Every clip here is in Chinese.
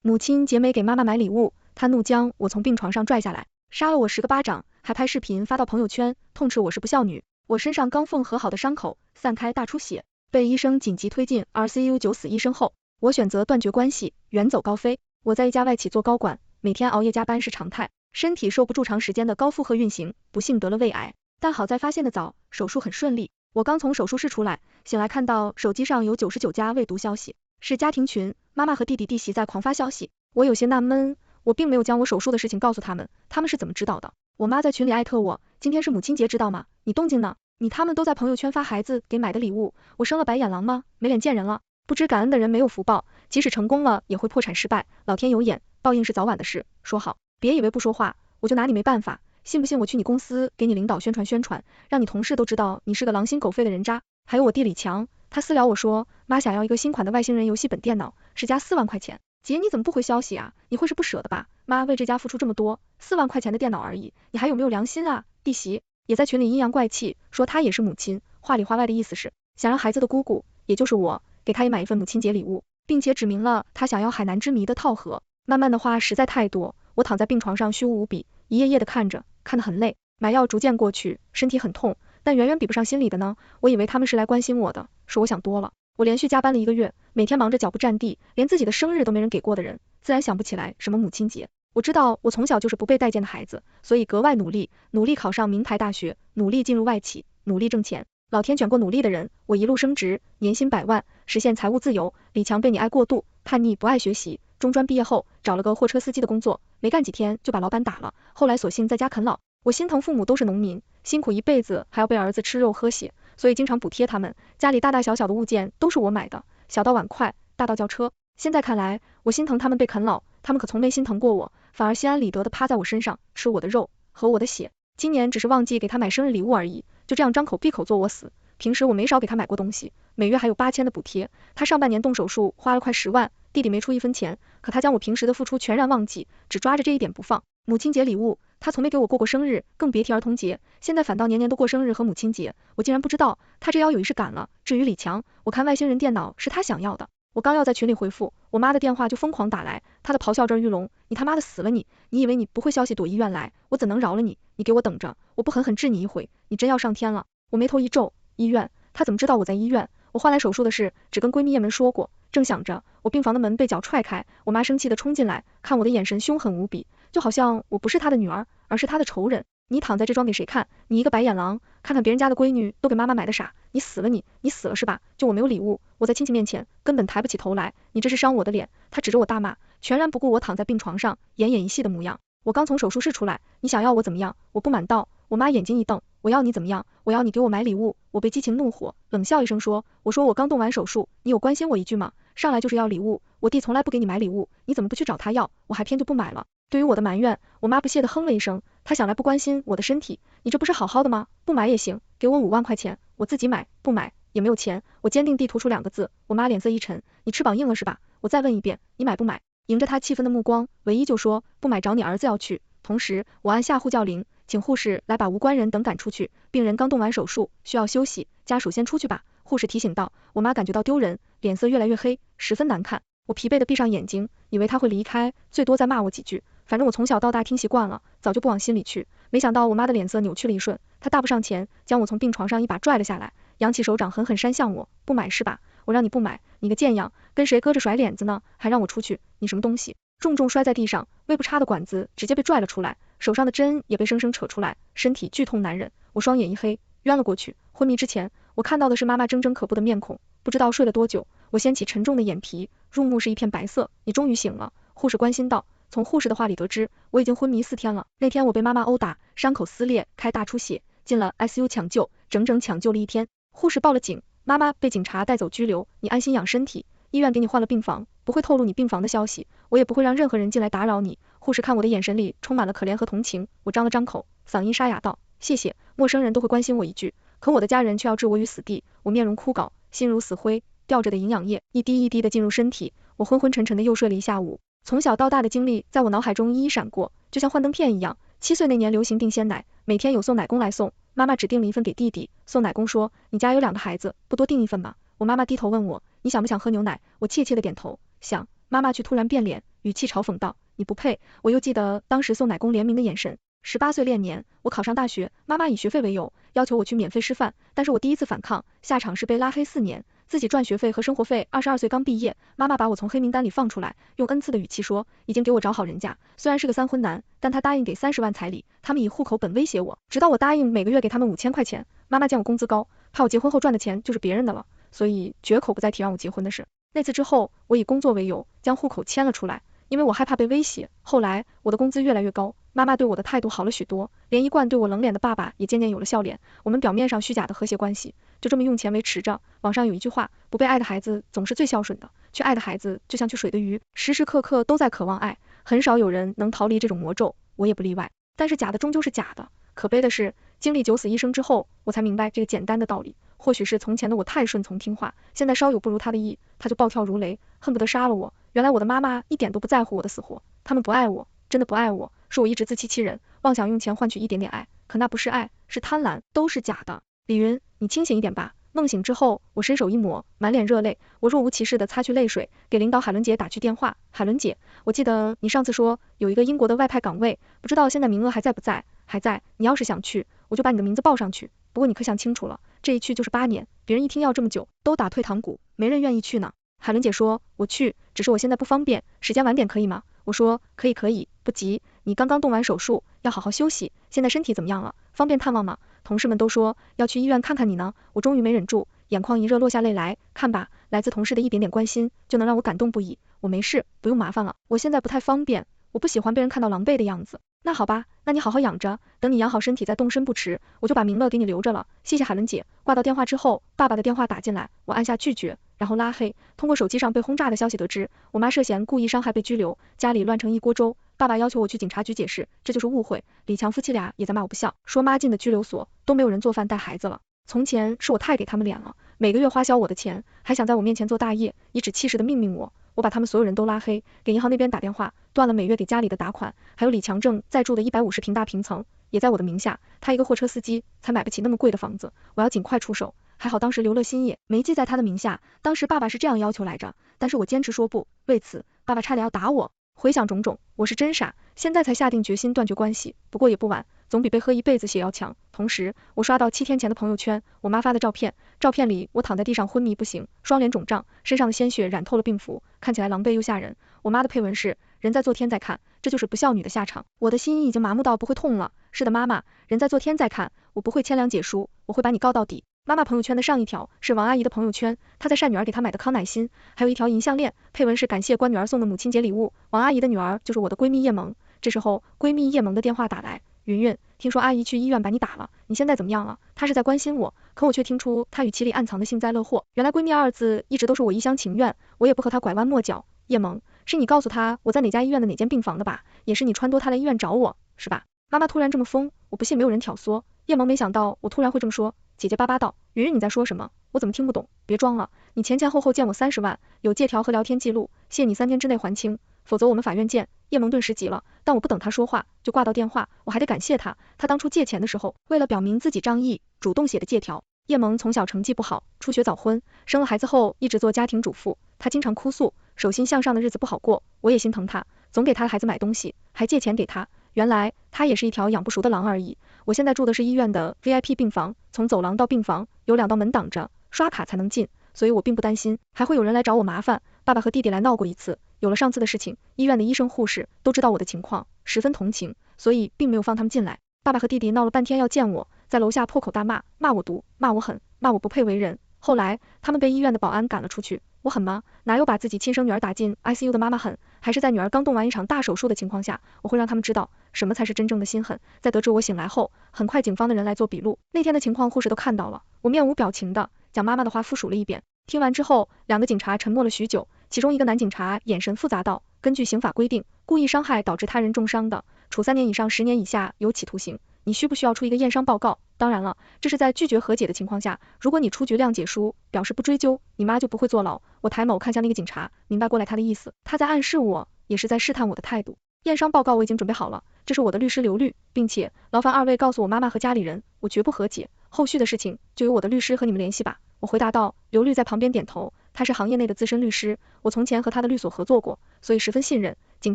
母亲节没给妈妈买礼物，她怒将我从病床上拽下来，杀了我10个巴掌，还拍视频发到朋友圈，痛斥我是不孝女。我身上刚缝合好的伤口散开大出血，被医生紧急推进 RCU 9死医生后，我选择断绝关系，远走高飞。我在一家外企做高管，每天熬夜加班是常态，身体受不住长时间的高负荷运行，不幸得了胃癌。但好在发现的早，手术很顺利。我刚从手术室出来，醒来看到手机上有99加未读消息，是家庭群，妈妈和弟弟弟媳在狂发消息。我有些纳闷，我并没有将我手术的事情告诉他们，他们是怎么知道的？我妈在群里艾特我，今天是母亲节知道吗？你动静呢？他们都在朋友圈发孩子给买的礼物，我生了白眼狼吗？没脸见人了。不知感恩的人没有福报，即使成功了也会破产失败，老天有眼，报应是早晚的事。说好，别以为不说话我就拿你没办法，信不信我去你公司给你领导宣传，让你同事都知道你是个狼心狗肺的人渣。还有我弟李强，他私聊我说，妈想要一个新款的外星人游戏本电脑，是加4万块钱。姐你怎么不回消息啊？你会是不舍得吧？妈为这家付出这么多，4万块钱的电脑而已，你还有没有良心啊？弟媳也在群里阴阳怪气，说她也是母亲，话里话外的意思是想让孩子的姑姑，也就是我，给她也买一份母亲节礼物，并且指明了她想要海南之谜的套盒。慢慢的话实在太多，我躺在病床上虚无无比，一页页的看着，看得很累，买药逐渐过去，身体很痛，但远远比不上心里的呢。我以为他们是来关心我的，是我想多了。我连续加班了1个月，每天忙着脚不沾地，连自己的生日都没人给过的人，自然想不起来什么母亲节。我知道我从小就是不被待见的孩子，所以格外努力考上名牌大学，努力进入外企，努力挣钱。老天卷过努力的人，我一路升职，年薪100万，实现财务自由。李强被你爱过度，叛逆不爱学习，中专毕业后找了个货车司机的工作，没干几天就把老板打了，后来索性在家啃老。我心疼父母都是农民，辛苦一辈子还要被儿子吃肉喝血，所以经常补贴他们，家里大大小小的物件都是我买的，小到碗筷，大到轿车。现在看来，我心疼他们被啃老，他们可从没心疼过我，反而心安理得的趴在我身上，吃我的肉，喝我的血。今年只是忘记给他买生日礼物而已，就这样张口闭口做我死。平时我没少给他买过东西，每月还有8000的补贴，他上半年动手术花了快10万，弟弟没出1分钱，可他将我平时的付出全然忘记，只抓着这一点不放。母亲节礼物，他从没给我过过生日，更别提儿童节，现在反倒年年都过生日和母亲节，我竟然不知道，他这要有仪式感了。至于李强，我看外星人电脑是他想要的，我刚要在群里回复，我妈的电话就疯狂打来，她的咆哮震玉龙，你他妈的死了你以为你不会消息躲医院来，我怎能饶了你？你给我等着，我不狠狠治你一回，你真要上天了。我眉头一皱，医院，他怎么知道我在医院？我换来手术的事只跟闺蜜叶门说过，正想着，我病房的门被脚踹开，我妈生气的冲进来，看我的眼神凶狠无比，就好像我不是她的女儿，而是她的仇人。你躺在这装给谁看？你一个白眼狼，看看别人家的闺女都给妈妈买的啥，你死了你死了是吧？就我没有礼物，我在亲戚面前根本抬不起头来，你这是伤我的脸。他指着我大骂，全然不顾我躺在病床上奄奄一息的模样。我刚从手术室出来，你想要我怎么样？我不满道。我妈眼睛一瞪，我要你怎么样？我要你给我买礼物。我被激情怒火，冷笑一声说，我说我刚动完手术，你有关心我一句吗？上来就是要礼物，我弟从来不给你买礼物，你怎么不去找他要？我还偏就不买了。对于我的埋怨，我妈不屑地哼了一声，她想来不关心我的身体，你这不是好好的吗？不买也行，给我5万块钱，我自己买，不买也没有钱。我坚定地吐出2个字，我妈脸色一沉，你翅膀硬了是吧？我再问一遍，你买不买？迎着她气愤的目光，唯一就说不买找你儿子要去。同时我按下呼叫铃，请护士来把无关人等赶出去，病人刚动完手术，需要休息，家属先出去吧。护士提醒道。我妈感觉到丢人，脸色越来越黑，十分难看。我疲惫的闭上眼睛，以为她会离开，最多再骂我几句，反正我从小到大听习惯了，早就不往心里去。没想到我妈的脸色扭曲了一瞬，她大步上前，将我从病床上一把拽了下来，扬起手掌狠狠扇向我，不买是吧？我让你不买，你个贱样，跟谁搁着甩脸子呢？还让我出去，你什么东西？重重摔在地上，胃部插的管子直接被拽了出来，手上的针也被生生扯出来，身体剧痛难忍，我双眼一黑，晕了过去。昏迷之前，我看到的是妈妈狰狞可怖的面孔，不知道睡了多久，我掀起沉重的眼皮，入目是一片白色。你终于醒了，护士关心道。从护士的话里得知，我已经昏迷4天了。那天我被妈妈殴打，伤口撕裂，开大出血，进了 ICU 抢救，整整抢救了1天。护士报了警，妈妈被警察带走拘留，你安心养身体，医院给你换了病房，不会透露你病房的消息，我也不会让任何人进来打扰你。护士看我的眼神里充满了可怜和同情，我张了张口，嗓音沙哑道，谢谢。陌生人都会关心我一句，可我的家人却要置我于死地。我面容枯槁，心如死灰，吊着的营养液一滴一滴的进入身体，我昏昏沉沉的又睡了一下午。从小到大的经历在我脑海中一一闪过，就像幻灯片一样。7岁那年流行订鲜奶，每天有送奶工来送，妈妈只订了1份给弟弟，送奶工说，你家有2个孩子，不多订1份吗？我妈妈低头问我，你想不想喝牛奶？我怯怯的点头，想。妈妈却突然变脸，语气嘲讽道，你不配。我又记得当时宋乃公怜悯的眼神。18岁练年，我考上大学，妈妈以学费为由，要求我去免费师范，但是我第一次反抗，下场是被拉黑4年，自己赚学费和生活费。22岁刚毕业，妈妈把我从黑名单里放出来，用恩赐的语气说，已经给我找好人家，虽然是个3婚男，但他答应给30万彩礼，他们以户口本威胁我，直到我答应每个月给他们5000块钱。妈妈见我工资高，怕我结婚后赚的钱就是别人的了，所以绝口不再提让我结婚的事。那次之后，我以工作为由将户口迁了出来，因为我害怕被威胁。后来我的工资越来越高，妈妈对我的态度好了许多，连一贯对我冷脸的爸爸也渐渐有了笑脸，我们表面上虚假的和谐关系就这么用钱维持着。网上有一句话，不被爱的孩子总是最孝顺的，去爱的孩子就像去水的鱼，时时刻刻都在渴望爱，很少有人能逃离这种魔咒，我也不例外。但是假的终究是假的，可悲的是经历9死1生之后，我才明白这个简单的道理。或许是从前的我太顺从听话，现在稍有不如他的意，他就暴跳如雷，恨不得杀了我。原来我的妈妈一点都不在乎我的死活，他们不爱我，真的不爱我，是我一直自欺欺人，妄想用钱换取一点点爱，可那不是爱，是贪婪，都是假的。李云，你清醒一点吧。梦醒之后，我伸手一抹，满脸热泪，我若无其事地擦去泪水，给领导海伦姐打去电话。海伦姐，我记得你上次说有一个英国的外派岗位，不知道现在名额还在不在？还在，你要是想去，我就把你的名字报上去。不过你可想清楚了，这一去就是8年，别人一听要这么久，都打退堂鼓，没人愿意去呢。海伦姐说，我去，只是我现在不方便，时间晚点可以吗？我说可以，不急，你刚刚动完手术，要好好休息，现在身体怎么样了？方便探望吗？同事们都说要去医院看看你呢，我终于没忍住，眼眶一热落下泪来，看吧，来自同事的一点点关心，就能让我感动不已。我没事，不用麻烦了，我现在不太方便，我不喜欢被人看到狼狈的样子。那好吧，那你好好养着，等你养好身体再动身不迟，我就把名额给你留着了，谢谢海伦姐。挂到电话之后，爸爸的电话打进来，我按下拒绝，然后拉黑。通过手机上被轰炸的消息得知，我妈涉嫌故意伤害被拘留，家里乱成一锅粥，爸爸要求我去警察局解释，这就是误会。李强夫妻俩也在骂我不孝，说妈进的拘留所都没有人做饭带孩子了。从前是我太给他们脸了，每个月花销我的钱，还想在我面前做大业，颐指气使的命令我把他们所有人都拉黑，给银行那边打电话，断了每月给家里的打款，还有李强正在住的150平大平层，也在我的名下，他一个货车司机才买不起那么贵的房子，我要尽快出手。还好当时刘乐兴业没记在他的名下，当时爸爸是这样要求来着，但是我坚持说不，为此爸爸差点要打我。回想种种，我是真傻，现在才下定决心断绝关系，不过也不晚，总比被喝一辈子血要强。同时我刷到7天前的朋友圈，我妈发的照片，照片里我躺在地上昏迷不醒，双脸肿胀，身上的鲜血染透了病服，看起来狼狈又吓人。我妈的配文是，人在做天在看，这就是不孝女的下场。我的心已经麻木到不会痛了，是的妈妈，人在做天在看，我不会签谅解书，我会把你告到底。妈妈朋友圈的上一条是王阿姨的朋友圈，她在晒女儿给她买的康乃馨，还有一条银项链，配文是感谢关女儿送的母亲节礼物。王阿姨的女儿就是我的闺蜜叶萌。这时候闺蜜叶萌的电话打来，云云，听说阿姨去医院把你打了，你现在怎么样了？她是在关心我，可我却听出她语气里暗藏的幸灾乐祸。原来闺蜜2字一直都是我一厢情愿，我也不和她拐弯抹角。叶萌，是你告诉她我在哪家医院的哪间病房的吧？也是你撺掇她来医院找我，是吧？妈妈突然这么疯，我不信没有人挑唆。叶萌没想到我突然会这么说，姐姐巴巴道，云云你在说什么？我怎么听不懂？别装了，你前前后后见我30万，有借条和聊天记录，限你3天之内还清，否则我们法院见。叶萌顿时急了，但我不等他说话就挂到电话，我还得感谢他，他当初借钱的时候，为了表明自己仗义，主动写的借条。叶萌从小成绩不好，初学早婚，生了孩子后一直做家庭主妇，她经常哭诉，手心向上的日子不好过，我也心疼她，总给她的孩子买东西，还借钱给她。原来她也是一条养不熟的狼而已。我现在住的是医院的 VIP 病房，从走廊到病房有2道门挡着，刷卡才能进，所以我并不担心还会有人来找我麻烦。爸爸和弟弟来闹过一次，有了上次的事情，医院的医生护士都知道我的情况，十分同情，所以并没有放他们进来。爸爸和弟弟闹了半天要见我，在楼下破口大骂，骂我毒，骂我狠，骂我不配为人。后来他们被医院的保安赶了出去。我狠吗？哪有把自己亲生女儿打进 ICU 的妈妈狠，还是在女儿刚动完一场大手术的情况下，我会让他们知道什么才是真正的心狠。在得知我醒来后，很快警方的人来做笔录，那天的情况护士都看到了，我面无表情的将妈妈的话复述了一遍。听完之后，2个警察沉默了许久，其中一个男警察眼神复杂道，根据刑法规定，故意伤害导致他人重伤的，处3年以上10年以下有期徒刑。你需不需要出一个验伤报告？当然了，这是在拒绝和解的情况下，如果你出具谅解书，表示不追究，你妈就不会坐牢。我抬眸看向那个警察，明白过来他的意思，他在暗示我，也是在试探我的态度。验伤报告我已经准备好了，这是我的律师刘律，并且劳烦2位告诉我妈妈和家里人，我绝不和解，后续的事情就由我的律师和你们联系吧。我回答道，刘律在旁边点头，他是行业内的资深律师，我从前和他的律所合作过，所以十分信任。警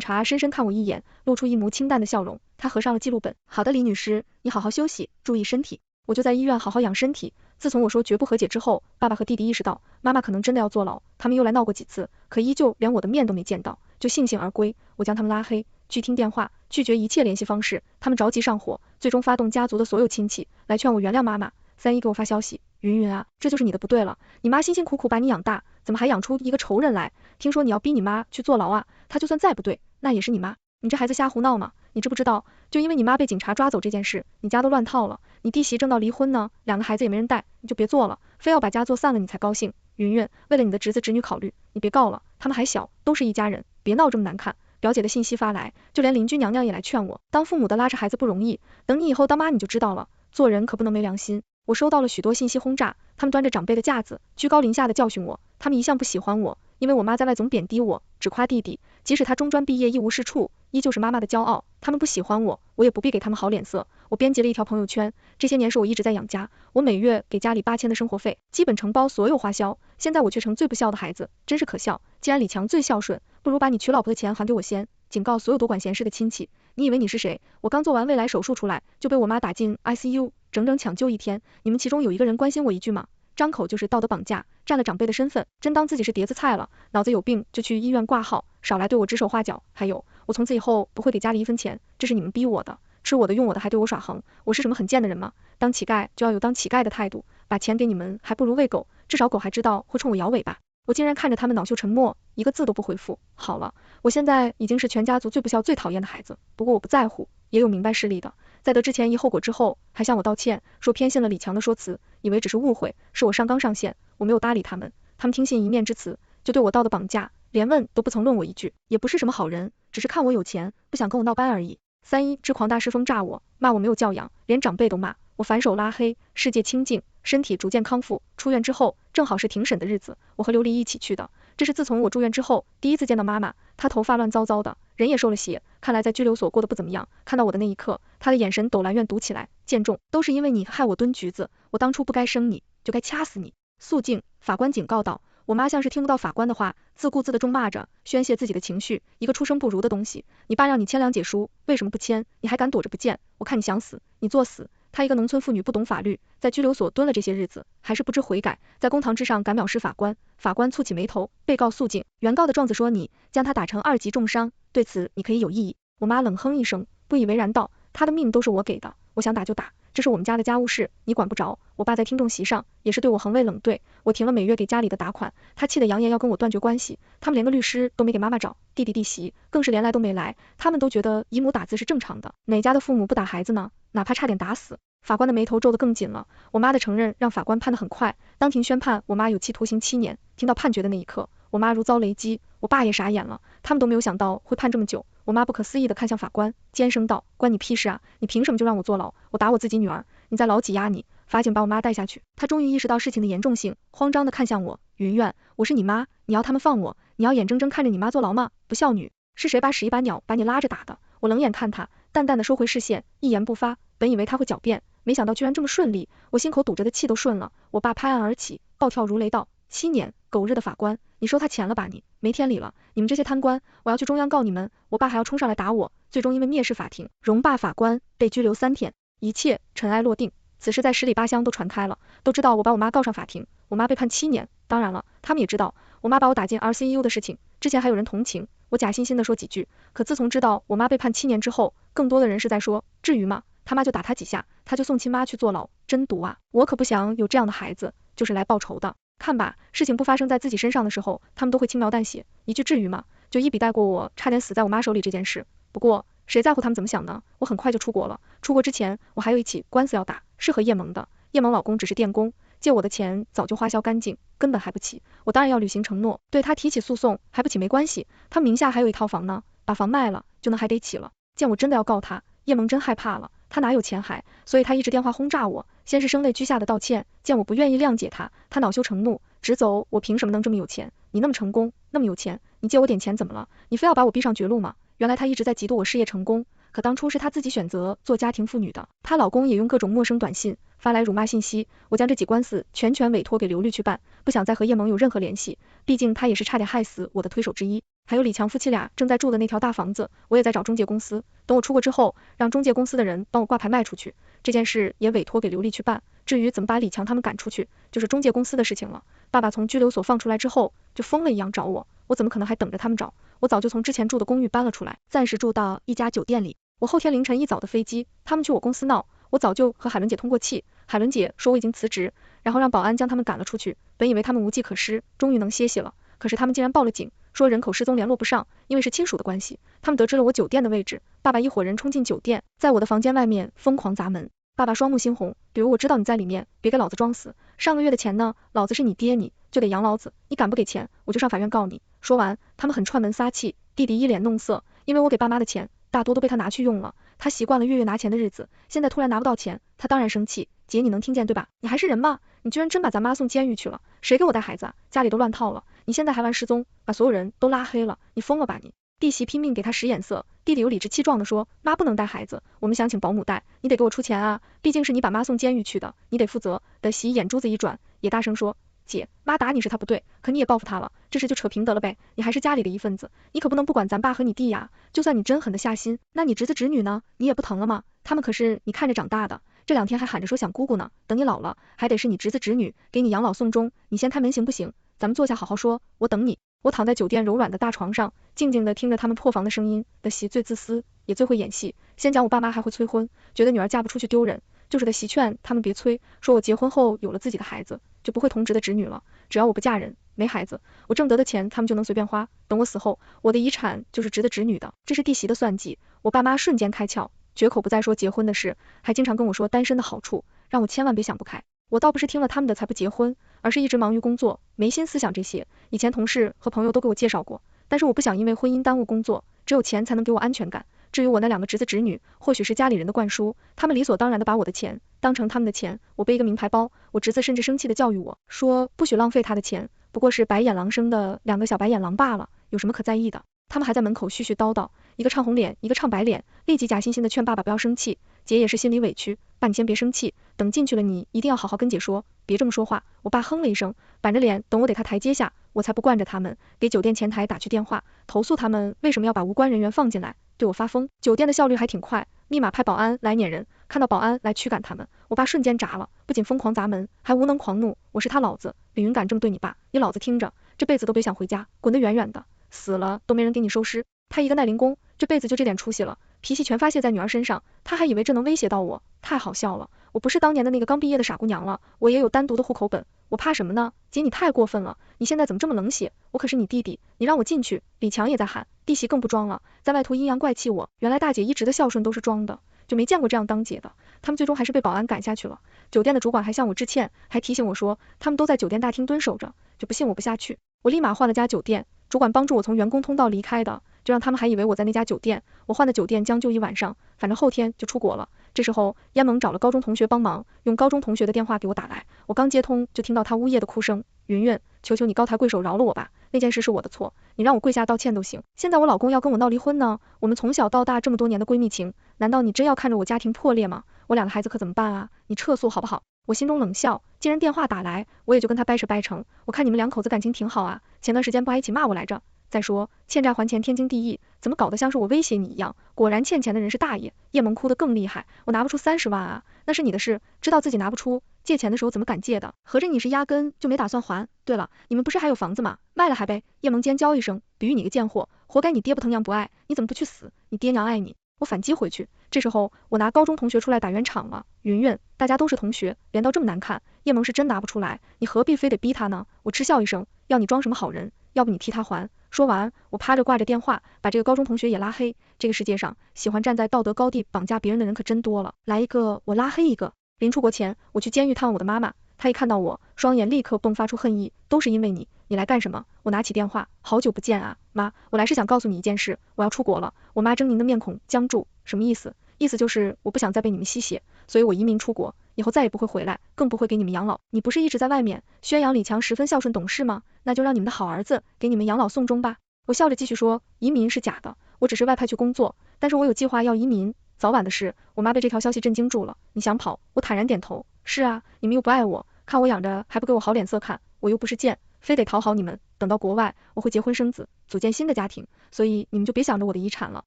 察深深看我一眼，露出一抹清淡的笑容，他合上了记录本。好的，李女士，你好好休息，注意身体。我就在医院好好养身体。自从我说绝不和解之后，爸爸和弟弟意识到妈妈可能真的要坐牢，他们又来闹过几次，可依旧连我的面都没见到，就悻悻而归。我将他们拉黑，拒听电话，拒绝一切联系方式。他们着急上火，最终发动家族的所有亲戚来劝我原谅妈妈。311给我发消息，云云啊，这就是你的不对了，你妈辛辛苦苦把你养大，怎么还养出一个仇人来？听说你要逼你妈去坐牢啊，她就算再不对，那也是你妈。你这孩子瞎胡闹吗？你知不知道，就因为你妈被警察抓走这件事，你家都乱套了，你弟媳正到离婚呢，2个孩子也没人带，你就别做了，非要把家做散了你才高兴。云云，为了你的侄子侄女考虑，你别告了，他们还小，都是一家人，别闹这么难看。表姐的信息发来，就连邻居娘娘也来劝我，当父母的拉扯孩子不容易，等你以后当妈你就知道了，做人可不能没良心。我收到了许多信息轰炸，他们端着长辈的架子，居高临下的教训我，他们一向不喜欢我，因为我妈在外总贬低我，只夸弟弟，即使他中专毕业一无是处，依旧是妈妈的骄傲。他们不喜欢我，我也不必给他们好脸色。我编辑了一条朋友圈，这些年是我一直在养家，我每月给家里8000的生活费，基本承包所有花销，现在我却成最不孝的孩子，真是可笑。既然李强最孝顺，不如把你娶老婆的钱还给我先。警告所有多管闲事的亲戚，你以为你是谁？我刚做完胃癌手术出来，就被我妈打进 ICU， 整整抢救1天，你们其中有一个人关心我一句吗？张口就是道德绑架，占了长辈的身份，真当自己是碟子菜了，脑子有病就去医院挂号，少来对我指手画脚。还有，我从此以后不会给家里1分钱，这是你们逼我的，吃我的用我的还对我耍横，我是什么很贱的人吗？当乞丐就要有当乞丐的态度，把钱给你们还不如喂狗，至少狗还知道会冲我摇尾巴。我竟然看着他们恼羞成默，一个字都不回复。好了，我现在已经是全家族最不孝最讨厌的孩子，不过我不在乎，也有明白事理的，在得知前因后果之后，还向我道歉，说偏信了李强的说辞，以为只是误会，是我上纲上线，我没有搭理他们，他们听信一面之词，就对我道德绑架，连问都不曾论我一句，也不是什么好人，只是看我有钱，不想跟我闹掰而已。311之狂大师风炸我，骂我没有教养，连长辈都骂，我反手拉黑，世界清净，身体逐渐康复。出院之后，正好是庭审的日子，我和琉璃一起去的。这是自从我住院之后第一次见到妈妈，她头发乱糟糟的，人也受了血，看来在拘留所过得不怎么样。看到我的那一刻，她的眼神陡蓝怨毒起来，剑重，都是因为你害我蹲局子，我当初不该生你，就该掐死你。肃静，法官警告道。我妈像是听不到法官的话，自顾自的咒骂着，宣泄自己的情绪。一个出生不如的东西，你爸让你签谅解书，为什么不签？你还敢躲着不见？我看你想死，你作死。她一个农村妇女不懂法律，在拘留所蹲了这些日子，还是不知悔改，在公堂之上敢藐视法官。法官蹙起眉头，被告肃静，原告的状子说你将他打成2级重伤，对此你可以有异议。我妈冷哼一声，不以为然道，他的命都是我给的，我想打就打，这是我们家的家务事，你管不着。我爸在听众席上也是对我横威冷对，我停了每月给家里的打款，他气得扬言要跟我断绝关系，他们连个律师都没给妈妈找，弟弟弟媳更是连来都没来，他们都觉得姨母打字是正常的，哪家的父母不打孩子呢？哪怕差点打死。法官的眉头皱得更紧了，我妈的承认让法官判得很快，当庭宣判我妈有期徒刑7年，听到判决的那一刻，我妈如遭雷击，我爸也傻眼了，他们都没有想到会判这么久。我妈不可思议地看向法官，尖声道，关你屁事啊，你凭什么就让我坐牢？我打我自己女儿，你在牢挤压你。法警把我妈带下去，她终于意识到事情的严重性，慌张地看向我，云苑，我是你妈，你要他们放我，你要眼睁睁看着你妈坐牢吗？不孝女，是谁把屎一把鸟把你拉着打的？我冷眼看她，淡淡的收回视线，一言不发，本以为她会狡辩，没想到居然这么顺利，我心口堵着的气都顺了。我爸拍案而起，暴跳如雷道，7年，狗日的法官，你收他钱了吧你？没天理了，你们这些贪官，我要去中央告你们。我爸还要冲上来打我，最终因为蔑视法庭，容罢法官，被拘留3天。一切尘埃落定，此事在10里8乡都传开了，都知道我把我妈告上法庭，我妈被判7年。当然了，他们也知道我妈把我打进 RCU 的事情，之前还有人同情我，假惺惺的说几句，可自从知道我妈被判7年之后，更多的人是在说，至于吗？他妈就打他几下，他就送亲妈去坐牢，真毒啊！我可不想有这样的孩子，就是来报仇的。看吧，事情不发生在自己身上的时候，他们都会轻描淡写，一句至于吗？就一笔带过我差点死在我妈手里这件事。不过谁在乎他们怎么想呢？我很快就出国了，出国之前我还有一起官司要打，是和叶萌的。叶萌老公只是电工，借我的钱早就花销干净，根本还不起。我当然要履行承诺，对他提起诉讼，还不起没关系，他名下还有一套房呢，把房卖了就能还得起了。见我真的要告他，叶萌真害怕了，他哪有钱还，所以他一直电话轰炸我，先是声泪俱下的道歉，见我不愿意谅解他，他恼羞成怒，直走我凭什么能这么有钱？你那么成功，那么有钱，你借我点钱怎么了？你非要把我逼上绝路吗？原来他一直在嫉妒我事业成功，可当初是她自己选择做家庭妇女的。她老公也用各种陌生短信发来辱骂信息，我将这起官司全权委托给刘律去办，不想再和叶萌有任何联系，毕竟他也是差点害死我的推手之一。还有李强夫妻俩正在住的那条大房子，我也在找中介公司，等我出国之后，让中介公司的人帮我挂牌卖出去，这件事也委托给刘丽去办。至于怎么把李强他们赶出去，就是中介公司的事情了。爸爸从拘留所放出来之后，就疯了一样找我，我怎么可能还等着他们找？我早就从之前住的公寓搬了出来，暂时住到一家酒店里。我后天凌晨一早的飞机，他们去我公司闹，我早就和海伦姐通过气，海伦姐说我已经辞职，然后让保安将他们赶了出去。本以为他们无计可施，终于能歇息了，可是他们竟然报了警，说人口失踪联络不上，因为是亲属的关系。他们得知了我酒店的位置，爸爸一伙人冲进酒店，在我的房间外面疯狂砸门。爸爸双目猩红，比如我知道你在里面，别给老子装死，上个月的钱呢？老子是你爹，你就得养老子，你敢不给钱，我就上法院告你。说完，他们很串门撒气，弟弟一脸弄色，因为我给爸妈的钱大多都被他拿去用了，他习惯了月月拿钱的日子，现在突然拿不到钱，他当然生气。姐，你能听见对吧？你还是人吗？你居然真把咱妈送监狱去了，谁给我带孩子啊？家里都乱套了，你现在还玩失踪，把所有人都拉黑了，你疯了吧你？弟媳拼命给他使眼色，弟弟有理直气壮地说，妈不能带孩子，我们想请保姆带，你得给我出钱啊，毕竟是你把妈送监狱去的，你得负责。的媳眼珠子一转，也大声说，姐，妈打你是她不对，可你也报复她了，这事就扯平得了呗，你还是家里的一份子，你可不能不管咱爸和你弟呀，就算你真狠得下心，那你侄子侄女呢？你也不疼了吗？他们可是你看着长大的，这2天还喊着说想姑姑呢，等你老了，还得是你侄子侄女给你养老送终，你先开门行不行？咱们坐下好好说，我等你。我躺在酒店柔软的大床上，静静地听着他们破防的声音。的媳最自私，也最会演戏。先讲我爸妈还会催婚，觉得女儿嫁不出去丢人，就是的媳劝他们别催，说我结婚后有了自己的孩子，就不会同职的侄女了，只要我不嫁人，没孩子，我挣得的钱他们就能随便花，等我死后，我的遗产就是侄子侄女的，这是弟媳的算计。我爸妈瞬间开窍，绝口不再说结婚的事，还经常跟我说单身的好处，让我千万别想不开。我倒不是听了他们的才不结婚，而是一直忙于工作，没心思想这些。以前同事和朋友都给我介绍过，但是我不想因为婚姻耽误工作，只有钱才能给我安全感。至于我那2个侄子侄女，或许是家里人的灌输，他们理所当然的把我的钱当成他们的钱。我背一个名牌包，我侄子甚至生气的教育我，说不许浪费他的钱，不过是白眼狼生的2个小白眼狼罢了，有什么可在意的？他们还在门口絮絮叨叨，一个唱红脸，一个唱白脸，立即假惺惺的劝爸爸不要生气。姐也是心里委屈，爸你先别生气，等进去了你一定要好好跟姐说，别这么说话。我爸哼了一声，板着脸等我给他台阶下，我才不惯着他们，给酒店前台打去电话，投诉他们为什么要把无关人员放进来，对我发疯。酒店的效率还挺快，立马派保安来撵人，看到保安来驱赶他们，我爸瞬间炸了，不仅疯狂砸门，还无能狂怒，我是他老子，李云敢这么对你爸，你老子听着，这辈子都别想回家，滚得远远的，死了都没人给你收尸。他一个耐龄工，这辈子就这点出息了，脾气全发泄在女儿身上，他还以为这能威胁到我，太好笑了。我不是当年的那个刚毕业的傻姑娘了，我也有单独的户口本，我怕什么呢？姐你太过分了，你现在怎么这么冷血？我可是你弟弟，你让我进去。李强也在喊，弟媳更不装了，在外头阴阳怪气我，原来大姐一直的孝顺都是装的，就没见过这样当姐的。他们最终还是被保安赶下去了，酒店的主管还向我致歉，还提醒我说他们都在酒店大厅蹲守着，就不信我不下去。我立马换了家酒店，主管帮助我从员工通道离开的，就让他们还以为我在那家酒店。我换的酒店将就1晚上，反正后天就出国了。这时候燕萌找了高中同学帮忙，用高中同学的电话给我打来，我刚接通就听到他呜咽的哭声，云云，求求你高抬贵手饶了我吧，那件事是我的错，你让我跪下道歉都行。现在我老公要跟我闹离婚呢，我们从小到大这么多年的闺蜜情，难道你真要看着我家庭破裂吗？我2个孩子可怎么办啊？你撤诉好不好？我心中冷笑，既然电话打来，我也就跟他掰扯掰扯，我看你们2口子感情挺好啊，前段时间不还一起骂我来着。再说欠债还钱天经地义，怎么搞得像是我威胁你一样？果然欠钱的人是大爷。叶萌哭得更厉害，我拿不出30万啊，那是你的事，知道自己拿不出，借钱的时候怎么敢借的？合着你是压根就没打算还？对了，你们不是还有房子吗？卖了还呗。叶萌尖叫一声，比喻你个贱货，活该你爹不疼娘不爱，你怎么不去死？你爹娘爱你。我反击回去，这时候我拿高中同学出来打圆场了，云云，大家都是同学，连到这么难看，叶萌是真拿不出来，你何必非得逼他呢？我嗤笑一声，要你装什么好人？要不你替他还。说完，我趴着挂着电话，把这个高中同学也拉黑。这个世界上喜欢站在道德高地绑架别人的人可真多了，来一个我拉黑一个。临出国前，我去监狱探望我的妈妈，她一看到我，双眼立刻迸发出恨意，都是因为你，你来干什么？我拿起电话，好久不见啊，妈，我来是想告诉你一件事，我要出国了。我妈狰狞的面孔僵住，什么意思？意思就是我不想再被你们吸血，所以我移民出国，以后再也不会回来，更不会给你们养老。你不是一直在外面宣扬李强十分孝顺懂事吗？那就让你们的好儿子给你们养老送终吧。我笑着继续说，移民是假的，我只是外派去工作，但是我有计划要移民，早晚的事。我妈被这条消息震惊住了。你想跑？我坦然点头。是啊，你们又不爱我，看我养着还不给我好脸色看，我又不是贱，非得讨好你们。等到国外，我会结婚生子，组建新的家庭，所以你们就别想着我的遗产了，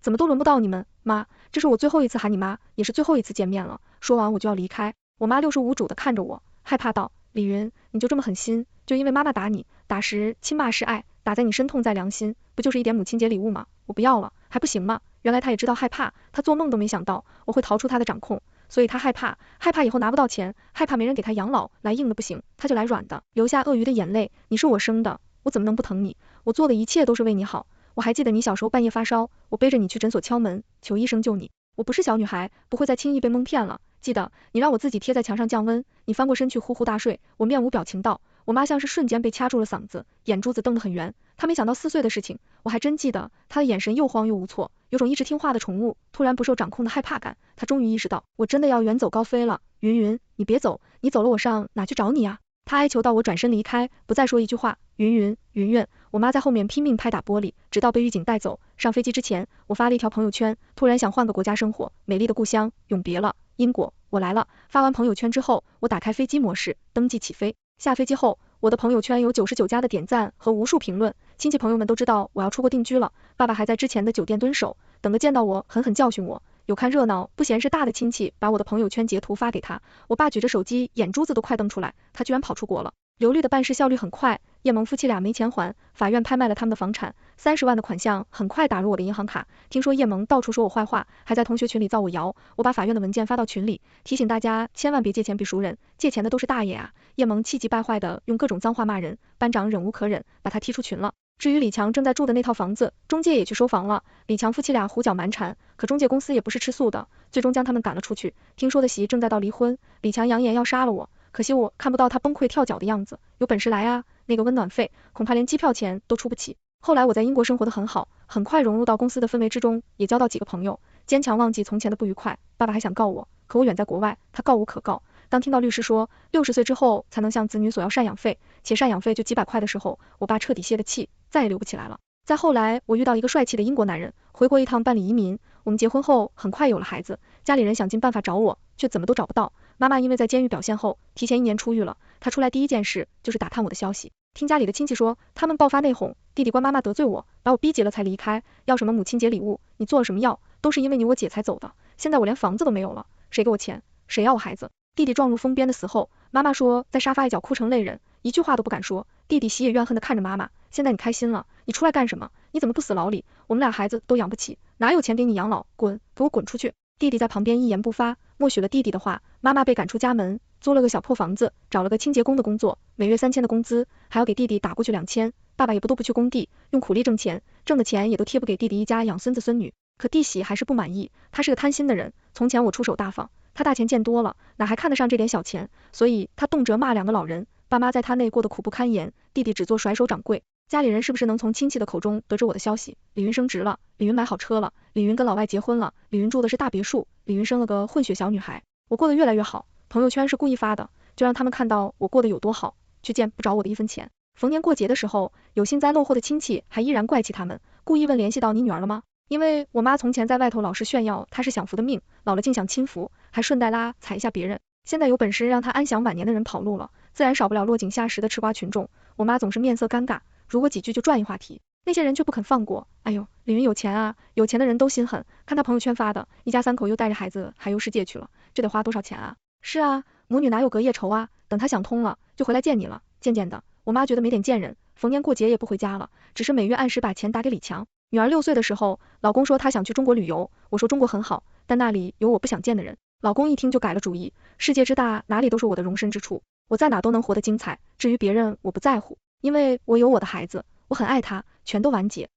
怎么都轮不到你们。妈，这是我最后一次喊你妈，也是最后一次见面了。说完我就要离开。我妈六神无主的看着我，害怕道：李云，你就这么狠心？就因为妈妈打你，打时亲骂是爱，打在你身痛在良心，不就是一点母亲节礼物吗？我不要了，还不行吗？原来他也知道害怕，他做梦都没想到我会逃出他的掌控，所以他害怕以后拿不到钱，害怕没人给他养老，来硬的不行，他就来软的，流下鳄鱼的眼泪。你是我生的，我怎么能不疼你？我做的一切都是为你好。我还记得你小时候半夜发烧，我背着你去诊所敲门，求医生救你。我不是小女孩，不会再轻易被蒙骗了。记得你让我自己贴在墙上降温，你翻过身去呼呼大睡。我面无表情道。我妈像是瞬间被掐住了嗓子，眼珠子瞪得很圆。她没想到4岁的事情，我还真记得。她的眼神又慌又无措，有种一直听话的宠物突然不受掌控的害怕感。她终于意识到，我真的要远走高飞了。云云，你别走，你走了我上哪去找你啊？她哀求到我转身离开，不再说一句话。云云，云云，我妈在后面拼命拍打玻璃，直到被狱警带走。上飞机之前，我发了一条朋友圈，突然想换个国家生活，美丽的故乡，永别了，英国，我来了。发完朋友圈之后，我打开飞机模式，登记起飞。下飞机后，我的朋友圈有99加的点赞和无数评论，亲戚朋友们都知道我要出国定居了。爸爸还在之前的酒店蹲守，等着见到我狠狠教训我。有看热闹不嫌事大的亲戚把我的朋友圈截图发给他，我爸举着手机，眼珠子都快瞪出来，他居然跑出国了。流利的办事效率很快，叶萌夫妻俩没钱还，法院拍卖了他们的房产，30万的款项很快打入我的银行卡。听说叶萌到处说我坏话，还在同学群里造我谣，我把法院的文件发到群里，提醒大家千万别借钱给熟人，借钱的都是大爷啊。叶萌气急败坏的用各种脏话骂人，班长忍无可忍，把他踢出群了。至于李强正在住的那套房子，中介也去收房了。李强夫妻俩胡搅蛮缠，可中介公司也不是吃素的，最终将他们赶了出去。听说的喜正在闹离婚，李强扬言要杀了我，可惜我看不到他崩溃跳脚的样子。有本事来啊，那个温暖费恐怕连机票钱都出不起。后来我在英国生活得很好，很快融入到公司的氛围之中，也交到几个朋友，坚强忘记从前的不愉快。爸爸还想告我，可我远在国外，他告无可告。当听到律师说60岁之后才能向子女索要赡养费，且赡养费就几百块的时候，我爸彻底泄了气，再也留不起来了。再后来，我遇到一个帅气的英国男人，回国一趟办理移民，我们结婚后很快有了孩子，家里人想尽办法找我，却怎么都找不到。妈妈因为在监狱表现后，提前1年出狱了，她出来第一件事就是打探我的消息。听家里的亲戚说，他们爆发内讧，弟弟关妈妈得罪我，把我逼急了才离开，要什么母亲节礼物，你做了什么药，都是因为你我姐才走的，现在我连房子都没有了，谁给我钱，谁要我孩子？弟弟撞入疯癫的死后，妈妈说在沙发一角哭成泪人，一句话都不敢说。弟弟喜也怨恨的看着妈妈，现在你开心了，你出来干什么？你怎么不死牢里？我们俩孩子都养不起，哪有钱给你养老？滚，给我滚出去！弟弟在旁边一言不发，默许了弟弟的话。妈妈被赶出家门，租了个小破房子，找了个清洁工的工作，每月3000的工资，还要给弟弟打过去2000。爸爸也不去工地，用苦力挣钱，挣的钱也都贴补给弟弟一家养孙子孙女。可弟媳还是不满意，他是个贪心的人，从前我出手大方，他大钱见多了，哪还看得上这点小钱，所以他动辄骂2个老人。爸妈在他内过得苦不堪言，弟弟只做甩手掌柜。家里人是不是能从亲戚的口中得知我的消息？李云升职了，李云买好车了，李云跟老外结婚了，李云住的是大别墅，李云生了个混血小女孩。我过得越来越好，朋友圈是故意发的，就让他们看到我过得有多好，去见不着我的1分钱。逢年过节的时候，有幸灾落祸的亲戚还依然怪气他们，故意问联系到你女儿了吗？因为我妈从前在外头老是炫耀她是享福的命，老了竟想亲福，还顺带拉踩一下别人。现在有本事让她安享晚年的人跑路了，自然少不了落井下石的吃瓜群众。我妈总是面色尴尬，如果几句就转移话题，那些人却不肯放过。哎呦，李云有钱啊，有钱的人都心狠，看他朋友圈发的，一家3口又带着孩子海游世界去了，这得花多少钱啊？是啊，母女哪有隔夜仇啊，等他想通了，就回来见你了。渐渐的，我妈觉得没点见人，逢年过节也不回家了，只是每月按时把钱打给李强。女儿6岁的时候，老公说他想去中国旅游，我说中国很好，但那里有我不想见的人。老公一听就改了主意，世界之大，哪里都是我的容身之处，我在哪都能活得精彩，至于别人我不在乎，因为我有我的孩子，我很爱他，全都完结。